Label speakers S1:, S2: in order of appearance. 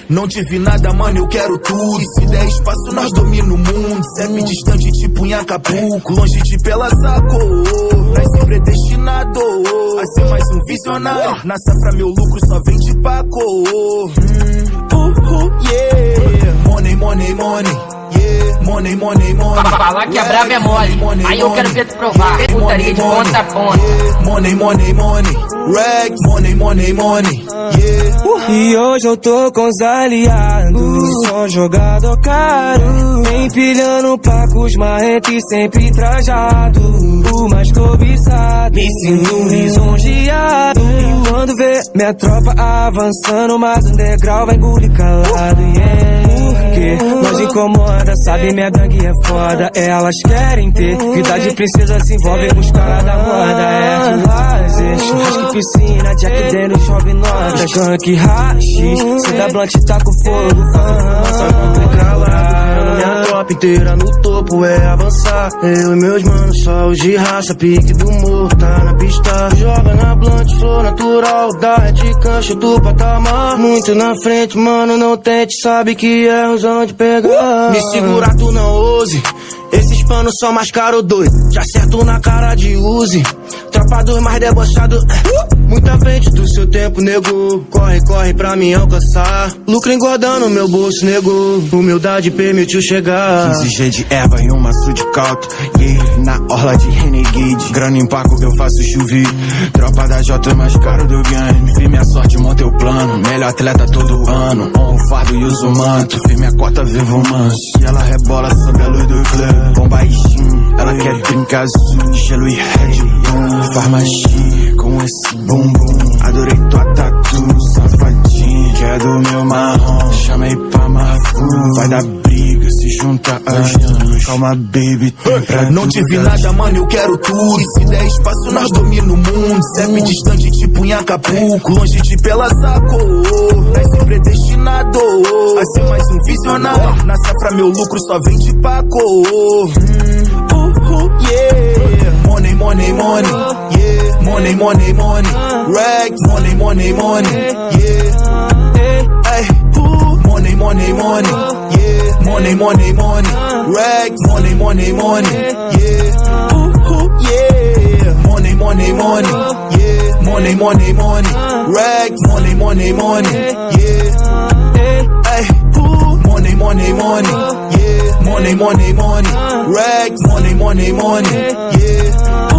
S1: Não tive nada, mano, eu quero tudo. E se der espaço, nós domina o mundo. CEP distante, tipo em Acapulco. Longe de Pela Saco. Nós sempre é destinado a ser mais um visionário. Na safra, meu lucro só vem de Paco. Yeah. Money, money, money. Yeah. Money, money, money.
S2: Falar que a brava é mole. Aí eu quero ver tu provar. Putaria de ponta a ponta.
S1: Money, money, money. Rags. Money, money, money. Yeah.
S3: E hoje eu tô com os aliados, só jogador caro, empilhando placos marrento e sempre trajado, o mais cobiçado, me sinto lisonjeado. E quando vê minha tropa avançando, mas um degrau vai engolir calado, Porque nós incomoda, sabe minha gangue é foda. Elas querem ter vida de princesa, se envolve com os caras da moda. É de lazer, churrasco, piscina, Jack Daniels, chove nota, skunk, rachis, cê da blunt tá com fogo, faça calado.
S4: Minha tropa inteira no topo é avançar. Eu e meus manos, só os de raça, pique do morro, tá na pista. Joga na blunt, flor natural, da red cancha do patamar. Muito na frente, mano, não tente, sabe que é razão de pegar. Me segura, tu não ouse, esses panos são mais caros, doido. Já acerto na cara de Uzi, tropa dos mais debochados, muito à frente do seu tempo, nego. Corre, corre pra me alcançar. Lucro engordando meu bolso, nego. Humildade permitiu chegar.
S5: 15G de erva e um maço de cauto. Yeah, na orla de Renegade. Grana em Paco que eu faço chover. Tropa da J mais caro do game. Fiz minha sorte, montei o plano. Melhor atleta todo ano. Com o fardo e uso manto. Fiz minha cota, vivo manso. E ela rebola sob a luz do clã. Bomba e gin, ela quer drink azul. Gelo e Red Bull. Farmacia com esse bumbum. Adorei tua tatu, safadinha, que é do meu marrom. Chamei pra Marfu, vai dar briga, se junta as duas. Calma, baby, tem pra
S1: não tive nada, mano, eu quero tudo. E se der espaço, nós domina o mundo. CEP distante, tipo em Acapulco. Longe de Pela Saco. Nós sempre é destinado a ser mais um visionário. Na safra, meu lucro só vem de Paco. Yeah. Money, money, money. Yeah. Money, money, money. Rags. Money, money, money. Yeah. Ay. Money, money, money. Yeah. Money, money, money. Rags. Money, money, money. Yeah. Yeah. Money, money, money. Yeah. Money, money, money. Rags. Money, money, money. Yeah. Ay. Money, money, money. Yeah. Money, money, money. Rags. Money, money, money. Yeah.